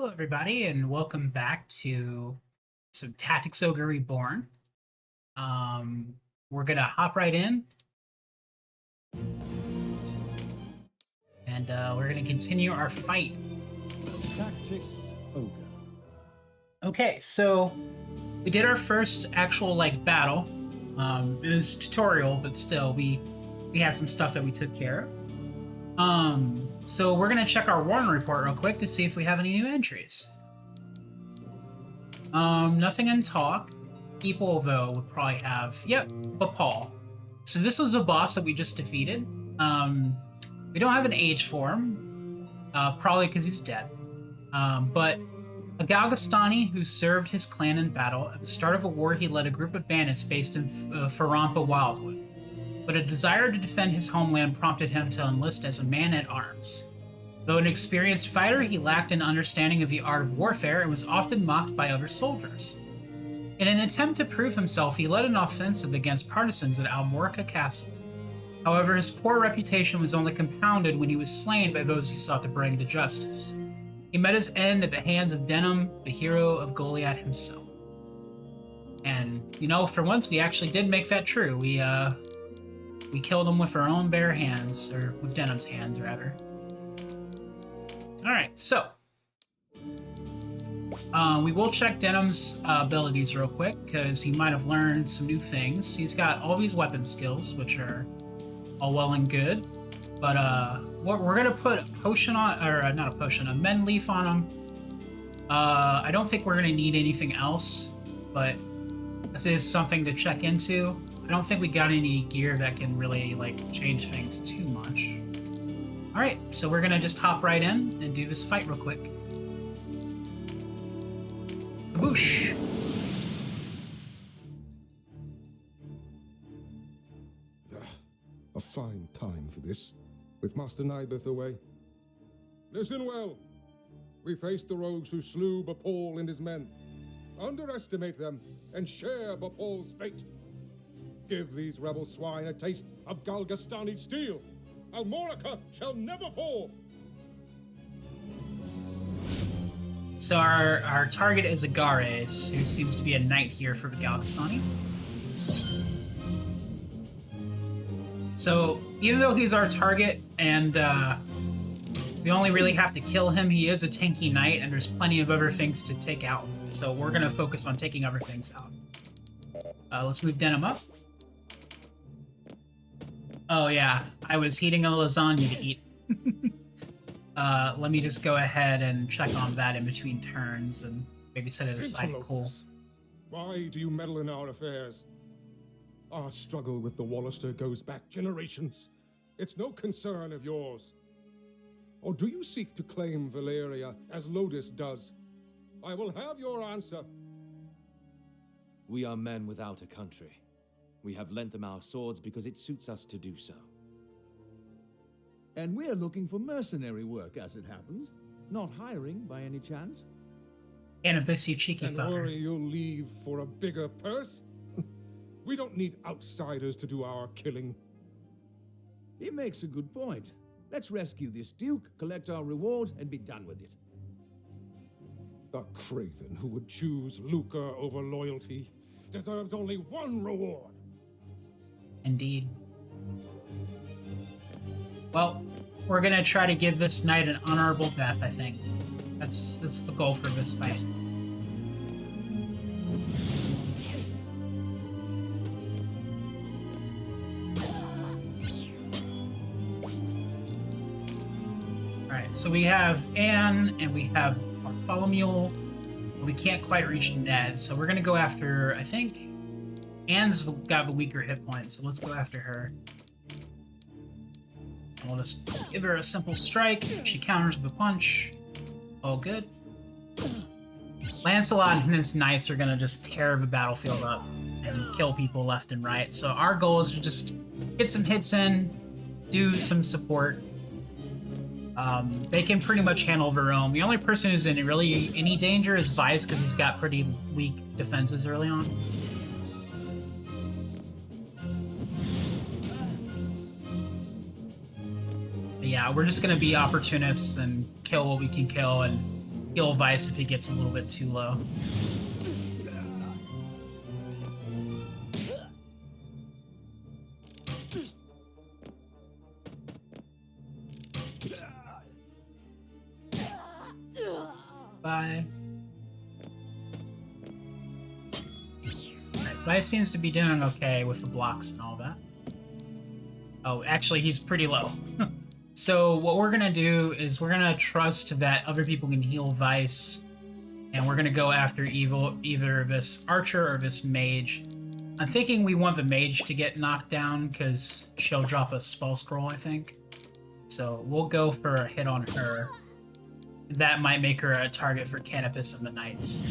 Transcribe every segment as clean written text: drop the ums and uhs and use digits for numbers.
Hello, everybody, and welcome back to some Tactics Ogre Reborn. We're gonna hop right in, and we're gonna continue our fight. Tactics Ogre. Okay, so we did our first actual battle. It was tutorial, but still, we had some stuff that we took care of. So we're gonna check our Warren report real quick to see if we have any new entries. Nothing in talk. People, though, would probably have... Yep, Bapal. So this was the boss that we just defeated. We don't have an age for him, probably because he's dead. But a Galgastani who served his clan in battle. At the start of a war, he led a group of bandits based in Farampa Wildwood. But a desire to defend his homeland prompted him to enlist as a man-at-arms. Though an experienced fighter, he lacked an understanding of the art of warfare and was often mocked by other soldiers. In an attempt to prove himself, he led an offensive against partisans at Almorca Castle. However, his poor reputation was only compounded when he was slain by those he sought to bring to justice. He met his end at the hands of Denham, the hero of Goliath himself. And, you know, for once we actually did make that true. We killed him with our own bare hands, or with Denham's hands, rather. Alright, so. We will check Denham's abilities real quick, because he might have learned some new things. He's got all these weapon skills, which are all well and good. But we're going to put a potion on, or not a potion, a Mend Leaf on him. I don't think we're going to need anything else, but this is something to check into. I don't think we got any gear that can really, change things too much. Alright, so we're gonna just hop right in and do this fight real quick. Kaboosh! A fine time for this, with Master Nibeth away. Listen well. We faced the rogues who slew Bapal and his men. Underestimate them, and share Bapal's fate. Give these rebel swine a taste of Galgastani steel. Almorica shall never fall. So our target is Agares, who seems to be a knight here for the Galgastani. So even though he's our target and we only really have to kill him, he is a tanky knight and there's plenty of other things to take out. So we're going to focus on taking other things out. Let's move Denham up. Oh yeah, I was heating a lasagna to eat. Let me just go ahead and check on that in between turns and maybe set it aside. Cool. Why do you meddle in our affairs? Our struggle with the Wallister goes back generations. It's no concern of yours. Or do you seek to claim Valeria as Lodis does? I will have your answer. We are men without a country. We have lent them our swords because it suits us to do so. And we're looking for mercenary work, as it happens. Not hiring, by any chance. Cannabis, you cheeky And fucker. worry you'll leave for a bigger purse? We don't need outsiders to do our killing. He makes a good point. Let's rescue this duke, collect our reward, and be done with it. The craven who would choose lucre over loyalty deserves only one reward. Indeed. Well, we're gonna try to give this knight an honorable death, I think. That's the goal for this fight. Alright, so we have Anne and we have Bartholomew. We can't quite reach Ned, so we're gonna go after, I think, Anne's got a weaker hit point, so let's go after her. And we'll just give her a simple strike. She counters with a punch. All good. Lancelot and his knights are gonna just tear the battlefield up and kill people left and right. So our goal is to just get some hits in, do some support. They can pretty much handle their own. The only person who's in really any danger is Vice because he's got pretty weak defenses early on. But yeah, we're just gonna be opportunists and kill what we can kill and heal Vice if he gets a little bit too low. Bye. Alright, Vice seems to be doing okay with the blocks and all that. Oh, actually, he's pretty low. So what we're gonna do is we're gonna trust that other people can heal Vice, and we're gonna go after either this archer or this mage. I'm thinking we want the mage to get knocked down because she'll drop a spell scroll, I think. So we'll go for a hit on her. That might make her a target for Canopus and the Knights.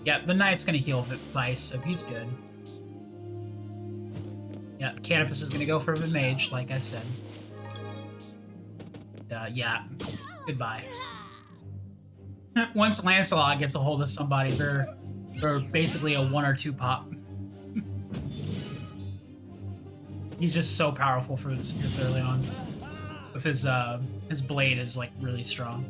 Yeah, the Knight's gonna heal Vice, so he's good. Yeah, Canopus is gonna go for the mage, like I said. Yeah, goodbye. Once Lancelot gets a hold of somebody, they're basically a 1 or 2 pop. He's just so powerful for this early on. With his blade is like really strong.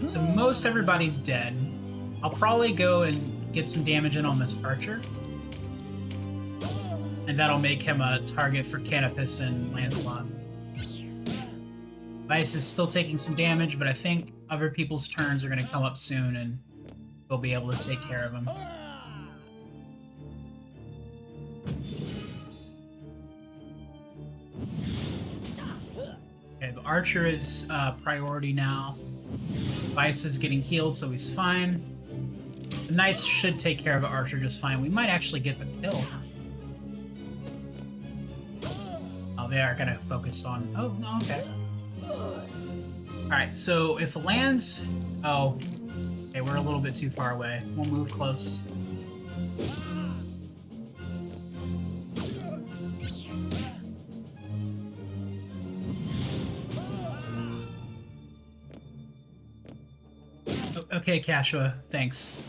So most everybody's dead. I'll probably go and get some damage in on this archer. And that'll make him a target for Canopus and Lancelot. Vice is still taking some damage, but I think other people's turns are going to come up soon and we'll be able to take care of him. Okay, the archer is priority now. Vice is getting healed, so he's fine. The Knights should take care of the archer just fine. We might actually get the kill. Oh, they are gonna focus on... Oh, no, okay. Alright, so if it lands... Oh, okay, we're a little bit too far away. We'll move close. Okay, Kashua, thanks.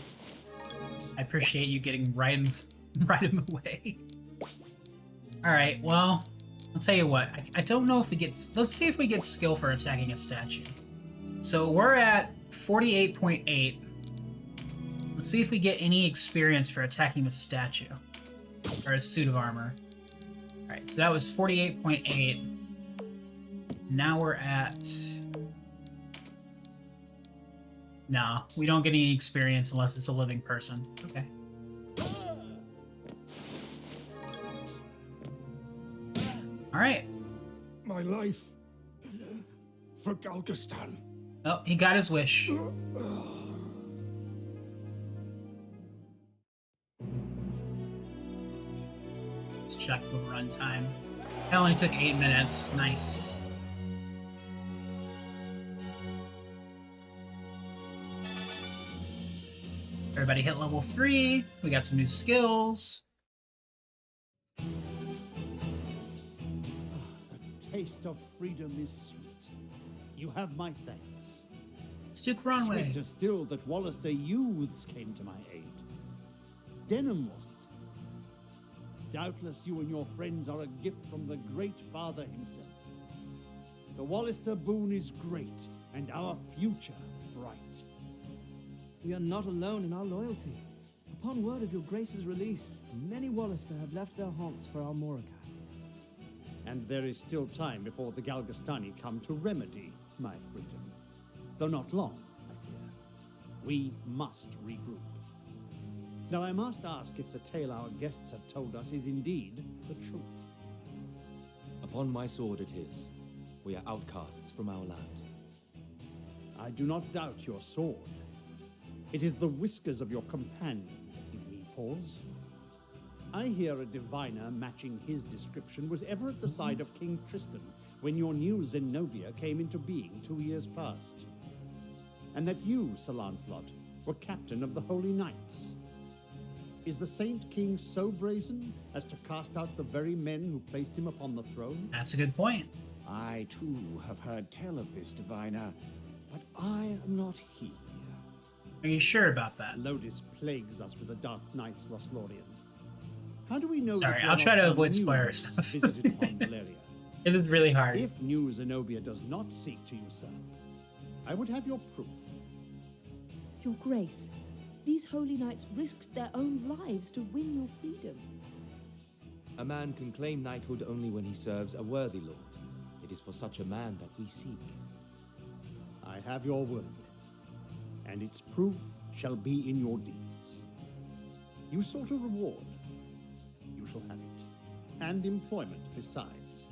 I appreciate you getting right in the way. Alright, well, I'll tell you what. I don't know if we get... Let's see if we get skill for attacking a statue. So we're at 48.8. Let's see if we get any experience for attacking the statue. Or a suit of armor. Alright, so that was 48.8. Now we're at... No, we don't get any experience unless it's a living person. Okay. Alright. My life for Galgastan. Oh, he got his wish. Let's check the runtime. It only took 8 minutes. Nice. Everybody hit level 3. We got some new skills. The taste of freedom is sweet. You have my thanks. It's Duke Runway. Sweeter still that Wallister youths came to my aid. Denham was it? Doubtless you and your friends are a gift from the Great Father himself. The Wallister boon is great, and our future bright. We are not alone in our loyalty. Upon word of your grace's release, many Wallister have left their haunts for Almorica. And there is still time before the Galgastani come to remedy my freedom. Though not long, I fear. We must regroup. Now I must ask if the tale our guests have told us is indeed the truth. Upon my sword it is. We are outcasts from our land. I do not doubt your sword. It is the whiskers of your companion that give me pause. I hear a diviner matching his description was ever at the side of King Tristan when your new Zenobia came into being 2 years past. And that you, Sir Lancelot, were captain of the Holy Knights. Is the Saint King so brazen as to cast out the very men who placed him upon the throne? That's a good point. I too have heard tell of this diviner, but I am not he. Are you sure about that? Lodis plagues us with the Dark Knights, Lothlorien. How do we know Sorry, that you're I'll try not to some avoid new spoiler race stuff. visited upon Valeria? This is really hard. If New Zenobia does not seek to usurp, I would have your proof. Your Grace, these holy knights risked their own lives to win your freedom. A man can claim knighthood only when he serves a worthy lord. It is for such a man that we seek. I have your word, and its proof shall be in your deeds. You sought a reward. You shall have it, and employment besides.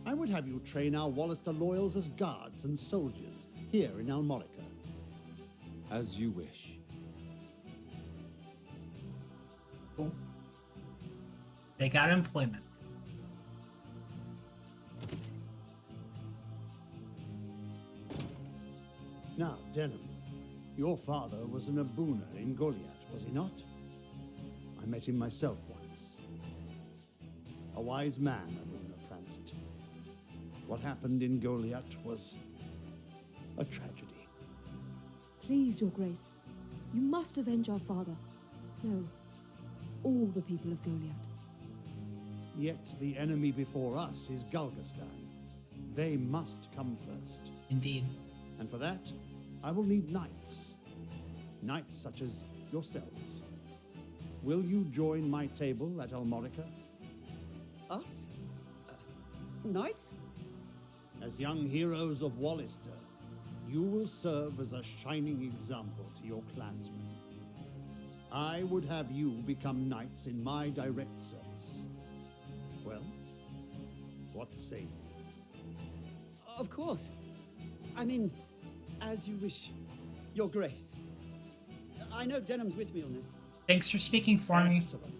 I would have you train our Wallister loyals as guards and soldiers here in Almorica. As you wish. Cool. They got employment. Now, Denham, your father was an Abuna in Goliath, was he not? I met him myself once. A wise man, Abuna Prancet. What happened in Goliath was a tragedy. Please, Your Grace, you must avenge our father. No, all the people of Goliath. Yet the enemy before us is Galgastan. They must come first. Indeed. And for that, I will need knights. Knights such as yourselves. Will you join my table at Almorica? Us? Knights? As young heroes of Wallister, you will serve as a shining example to your clansmen. I would have you become knights in my direct service. Well, what say you? Of course. I mean, as you wish, Your Grace. I know Denham's with me on this. Thanks for speaking for me. Excellent.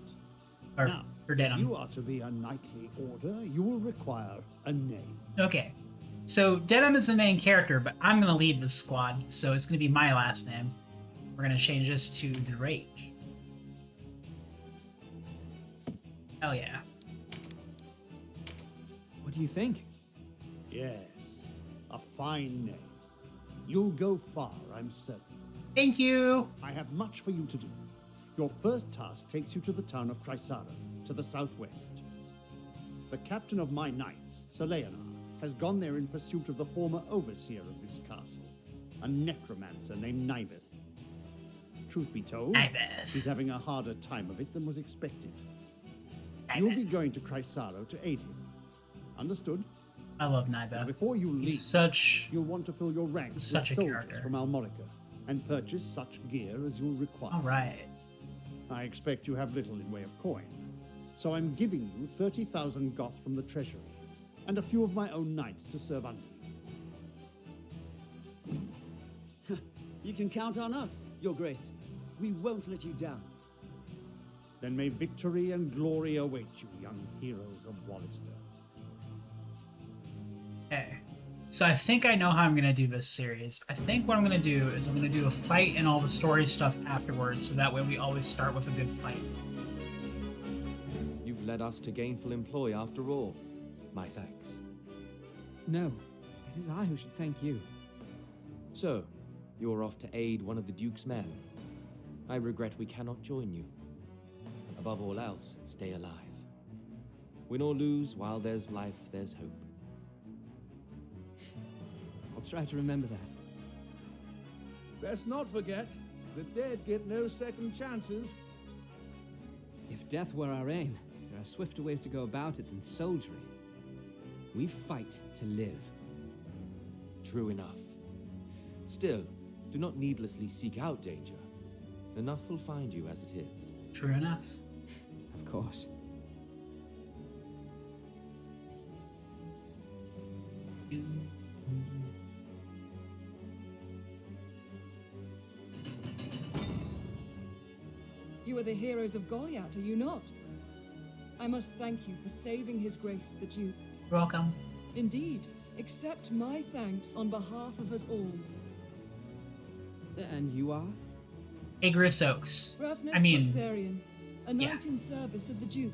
Or Now, for if Denim. you are to be a knightly order, you will require a name. Okay. So Denim is the main character, but I'm gonna lead this squad, so it's gonna be my last name. We're gonna change this to Drake. Hell yeah. What do you think? Yes, a fine name. You'll go far, I'm certain. Thank you! I have much for you to do. Your first task takes you to the town of Chrysara, to the southwest. The captain of my knights, Sir Leonard, has gone there in pursuit of the former overseer of this castle, a necromancer named Nibeth. Truth be told, Nibeth. he's having a harder time of it than was expected. You'll be going to Chrysaro to aid him. Understood? I love Now, Nibeth. before you leave, He's such... you'll want to fill your ranks Such a with soldiers character. from Almorica and purchase such gear as you'll require. Alright. I expect you have little in way of coin, so I'm giving you 30,000 goth from the treasury, and a few of my own knights to serve under you. You can count on us, Your Grace. We won't let you down. Then may victory and glory await you, young heroes of Wallister. Okay. So I think I know how I'm gonna do this series. I think what I'm gonna do is I'm gonna do a fight and all the story stuff afterwards, so that way we always start with a good fight. You've led us to gainful employ after all. My thanks. No, it is I who should thank you. So, you're off to aid one of the Duke's men. I regret we cannot join you. Above all else, stay alive. Win or lose, while there's life, there's hope. I'll try to remember that. Best not forget, the dead get no second chances. If death were our aim, there are swifter ways to go about it than soldiery. We fight to live. True enough. Still, do not needlessly seek out danger. Enough will find you as it is. True enough. Of course. You are the heroes of Goliath, are you not? I must thank you for saving His Grace the Duke. You're welcome. Indeed, accept my thanks on behalf of us all. And you are? Agares Oaks. Ravnus I mean, Luxarian, a yeah. knight in service of the Duke.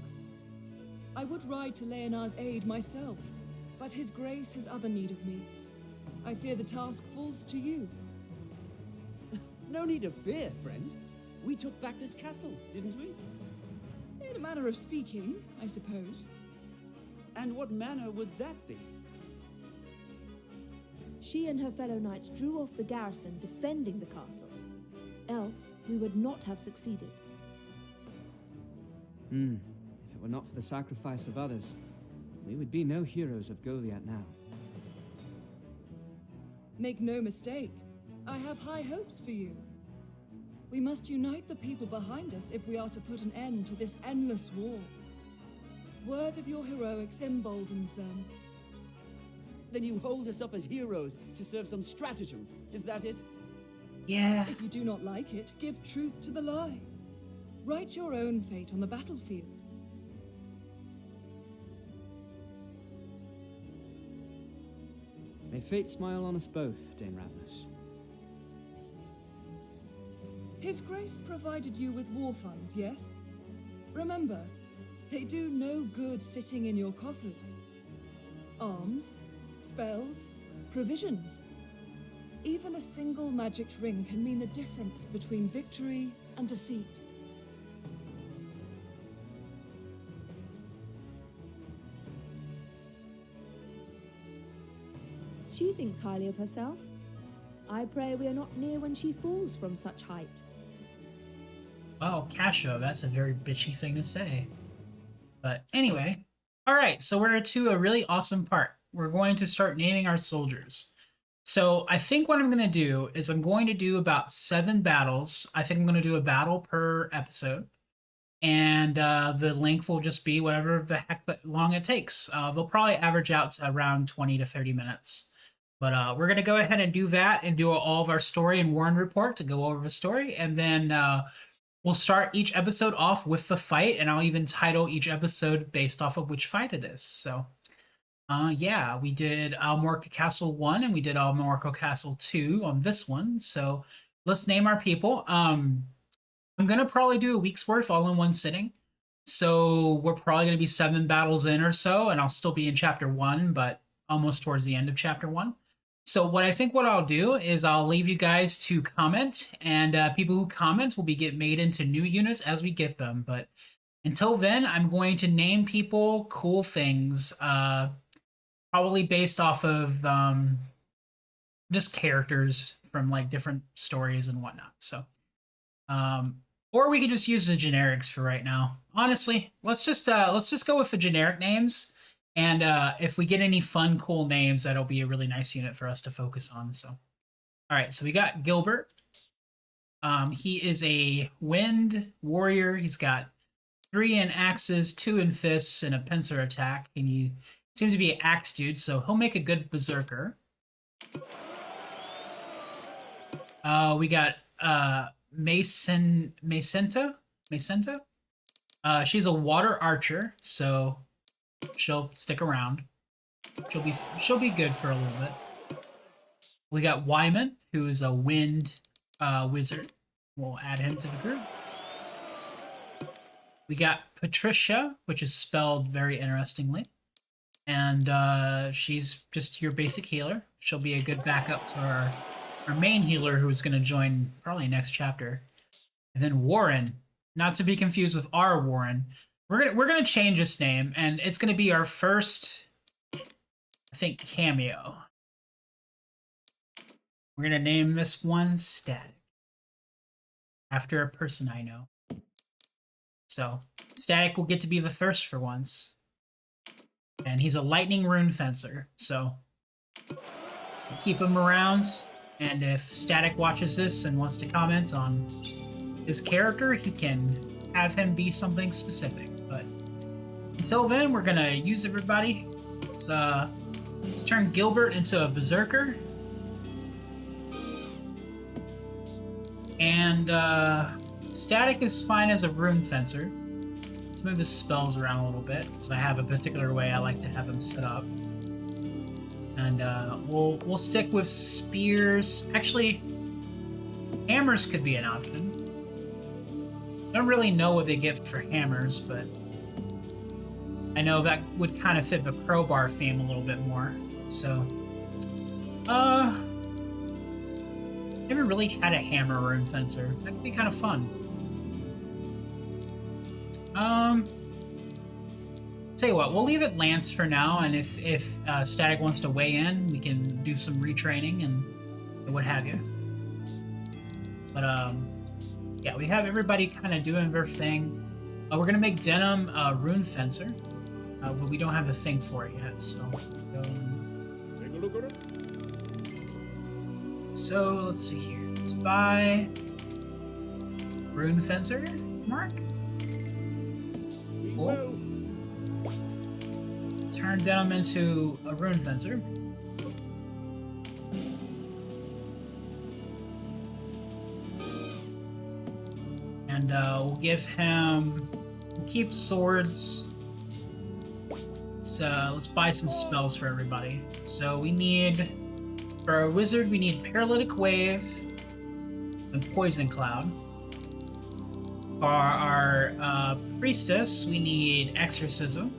I would ride to Leonard's aid myself, but His Grace has other need of me. I fear the task falls to you. No need of fear, friend. We took back this castle, didn't we? In a manner of speaking, I suppose. And what manner would that be? She and her fellow knights drew off the garrison defending the castle. Else, we would not have succeeded. If it were not for the sacrifice of others, we would be no heroes of Goliath now. Make no mistake, I have high hopes for you. We must unite the people behind us if we are to put an end to this endless war. Word of your heroics emboldens them. Then you hold us up as heroes to serve some stratagem, is that it? Yeah. If you do not like it, give truth to the lie. Write your own fate on the battlefield. May fate smile on us both, Dame Ravnus. His Grace provided you with war funds, yes? Remember, they do no good sitting in your coffers. Arms, spells, provisions. Even a single magic ring can mean the difference between victory and defeat. She thinks highly of herself. I pray we are not near when she falls from such height. Wow, Casio, that's a very bitchy thing to say. But anyway, alright, so we're to a really awesome part. We're going to start naming our soldiers. So I think what I'm going to do is I'm going to do about 7 battles. I think I'm going to do a battle per episode. And the length will just be whatever the heck long it takes. They'll probably average out to around 20 to 30 minutes. But we're going to go ahead and do that and do all of our story and Warren report to go over the story. And then we'll start each episode off with the fight. And I'll even title each episode based off of which fight it is. So yeah, we did Almorca Castle 1 and we did Almorca Castle 2 on this one. So let's name our people. I'm going to probably do a week's worth all in one sitting. So we're probably going to be 7 battles in or so. And I'll still be in chapter 1, but almost towards the end of chapter 1. So what I'll do is I'll leave you guys to comment, and people who comment will get made into new units as we get them. But until then, I'm going to name people cool things, probably based off of just characters from like different stories and whatnot. So, or we could just use the generics for right now. Honestly, let's just go with the generic names. And if we get any fun, cool names, that'll be a really nice unit for us to focus on. So, all right, so we got Gilbert. He is a wind warrior. He's got 3 in axes, 2 in fists, and a pincer attack. And he seems to be an axe dude, so he'll make a good berserker. We got Macenta. She's a water archer, so she'll stick around. She'll be good for a little bit. We got Wyman, who is a wind wizard. We'll add him to the group. We got Patricia, which is spelled very interestingly. And she's just your basic healer. She'll be a good backup to our main healer, who's going to join probably next chapter. And then Warren, not to be confused with our Warren. We're gonna change his name, and it's gonna be our first, I think, cameo. We're gonna name this one Static, after a person I know. So Static will get to be the first for once, and he's a lightning rune fencer. So keep him around, and if Static watches this and wants to comment on his character, he can have him be something specific. But until then, we're gonna use everybody. Let's turn Gilbert into a berserker. And Static is fine as a rune fencer. Let's move his spells around a little bit, because I have a particular way I like to have them set up. And we'll stick with spears. Actually, hammers could be an option. I don't really know what they get for hammers, but I know that would kind of fit the crowbar theme a little bit more. So, Never really had a hammer rune fencer. That could be kind of fun. Tell you what, we'll leave it Lance for now, and if Static wants to weigh in, we can do some retraining and what have you. But yeah, we have everybody kind of doing their thing. We're gonna make Denim a rune fencer, but we don't have a thing for it yet. So, Take a look at it. so let's see here. Let's buy rune fencer. Mark. We Cool. will. Turn Denim into a rune fencer. And we'll give him. We'll keep swords. Let's buy some spells for everybody. So we need, for our wizard, we need Paralytic Wave and Poison Cloud. For our priestess, we need Exorcism.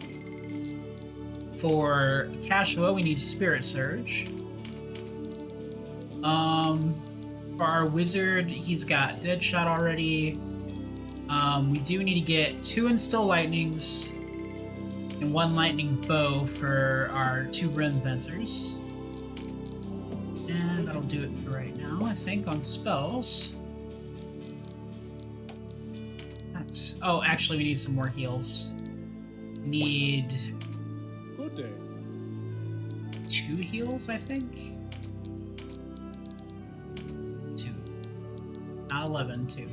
For Cashua, we need Spirit Surge. For our wizard, he's got Deadshot already. We do need to get 2 Instill Lightnings and 1 Lightning Bow for our 2 Rune Fencers. And that'll do it for right now, I think, on spells. Oh, actually, we need some more heals. We need Good day. 2 heals, I think. 2. Not 11, 2.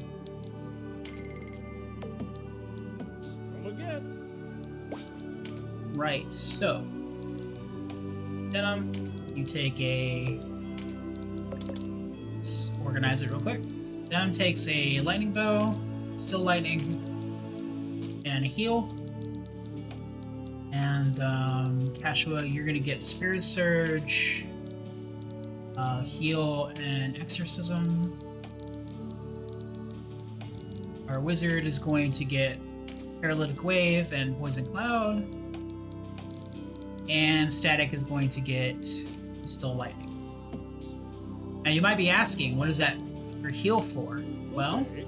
Come again. Right, so Denim, you take a. Let's organize it real quick. Denim takes a lightning bow, still lightning, and a heal. And Cashua, you're gonna get Spirit Surge, heal, and Exorcism. Our wizard is going to get Paralytic Wave and Poison Cloud. And Static is going to get Still Lightning. Now you might be asking, what is that for heal for? Well, Okay.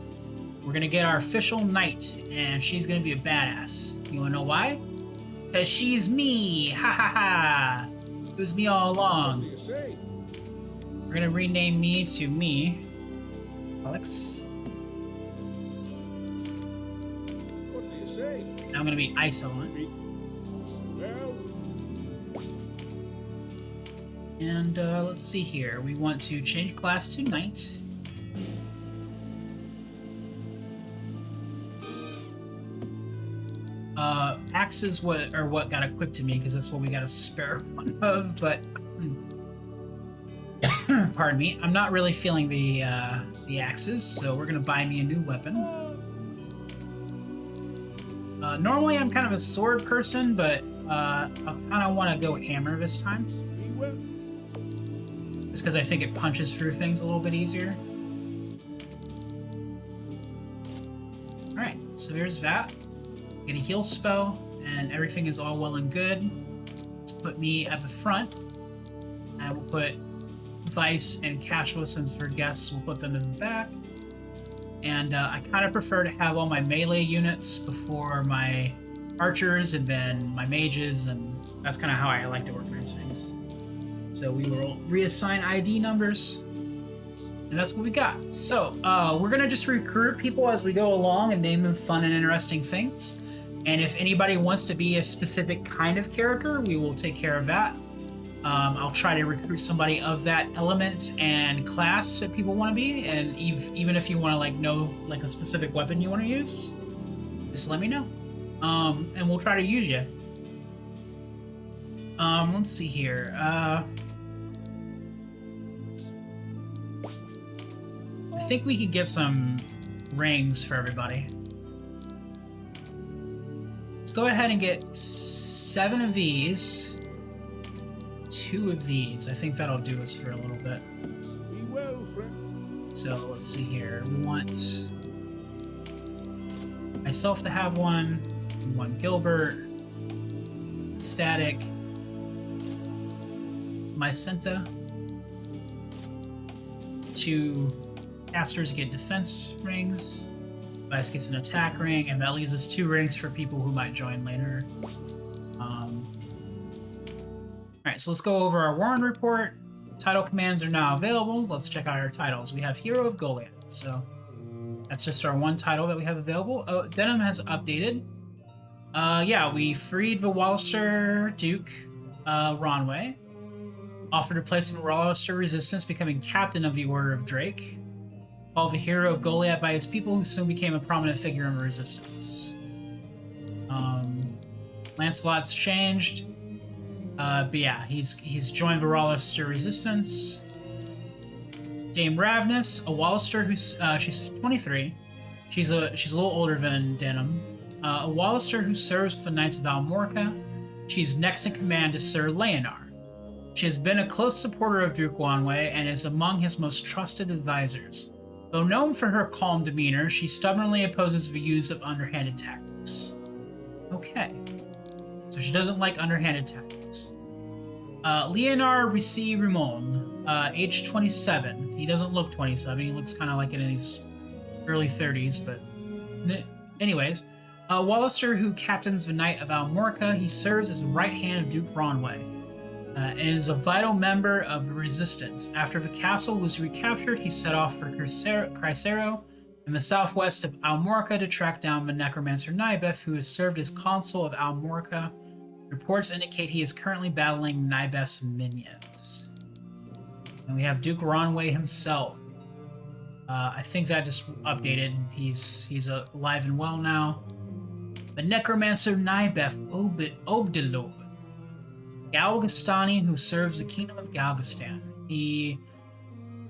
we're gonna get our official knight, and she's gonna be a badass. You wanna know why? Because she's me! Ha ha ha! It was me all What along. do you say? We're gonna rename me to me. Alex. What do you say? Now I'm gonna be Ice Element. Well, And let's see here. We want to change class to Knight. Axes what got equipped to me because that's what we got a spare one of. But pardon me, I'm not really feeling the axes, so we're gonna buy me a new weapon. Normally I'm kind of a sword person, but I kind of want to go hammer this time. we will. It's because I think it punches through things a little bit easier. Alright, so here's that. Get a heal spell, and everything is all well and good. Let's put me at the front. And we'll put Vice and Cashua, since for guests, we'll put them in the back. And I kind of prefer to have all my melee units before my archers and then my mages, and that's kind of how I like to organize things. So we will reassign ID numbers, and that's what we got. So we're gonna just recruit people as we go along and name them fun and interesting things. And if anybody wants to be a specific kind of character, we will take care of that. I'll try to recruit somebody of that element and class that people want to be. And even if you want to know a specific weapon you want to use, just let me know. And we'll try to use you. Let's see here. I think we could get some rings for everybody. Let's go ahead and get 7 of these, 2 of these. I think that'll do us for a little bit. We will, friend. So let's see here. We want myself to have one. We want Gilbert, Static, Mycenta, 2 casters get defense rings. Vice gets an attack ring, and that leaves us 2 rings for people who might join later. Alright, so let's go over our Warren report. Title commands are now available. Let's check out our titles. We have Hero of Goliath, so that's just our 1 title that we have available. Oh, Denham has updated. Yeah, we freed the Wallister Duke, Ronway. Offered replacing Wallister Resistance, becoming captain of the Order of Drake. Called the Hero of Goliath by his people, who soon became a prominent figure in the Resistance. Lancelot's changed. But yeah, he's joined the Wallister Resistance. Dame Ravnus, a Wallister who's she's 23. She's a little older than Denham. A Wallister who serves with the Knights of Almorca. She's next in command to Sir Leonard. She has been a close supporter of Duke Wanwei and is among his most trusted advisors. Though known for her calm demeanor, she stubbornly opposes the use of underhanded tactics. Okay. So she doesn't like underhanded tactics. Leonard Ricci Rimon, age 27. He doesn't look 27. He looks kind of like in his early 30s, but anyways. Wallister who captains the Knight of Almorca. He serves as the right hand of Duke Ronway and is a vital member of the Resistance. After the castle was recaptured, he set off for Chrysero in the southwest of Almorca to track down the necromancer Nybeth, who has served as consul of Almorca. Reports indicate he is currently battling Nybeth's minions. And we have Duke Ronway himself. I think that just updated. He's alive and well now. The necromancer Nybeth Obdelord. Galgastani, who serves the kingdom of Galgastan. He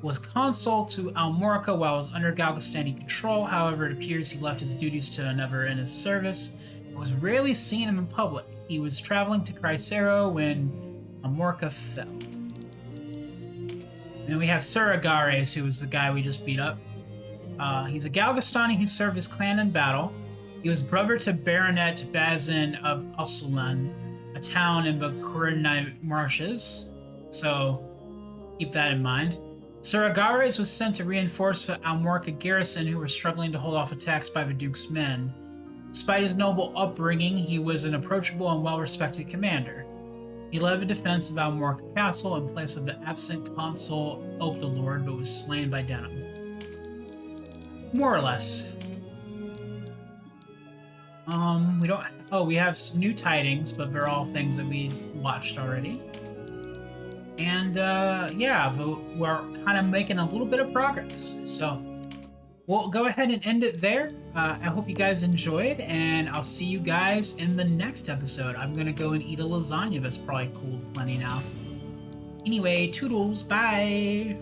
was consul to Almorca while it was under Galgastani control. However, it appears he left his duties to another in his service and was rarely seen in public. He was traveling to Chrysero when Almorca fell. And we have Sir Agares, who was the guy we just beat up. He's a Galgastani who served his clan in battle. He was brother to Baronet Bazin of Usulan, a town in the Kurenai Marshes, so keep that in mind. Sir Agares was sent to reinforce the Almorca garrison, who were struggling to hold off attacks by the Duke's men. Despite his noble upbringing, he was an approachable and well-respected commander. He led the defense of Almorca Castle in place of the absent consul Obdelord, but was slain by Denham. More or less. We have some new tidings, but they're all things that we watched already. And, yeah, we're kind of making a little bit of progress. So, we'll go ahead and end it there. I hope you guys enjoyed, and I'll see you guys in the next episode. I'm gonna go and eat a lasagna that's probably cooled plenty now. Anyway, toodles, bye!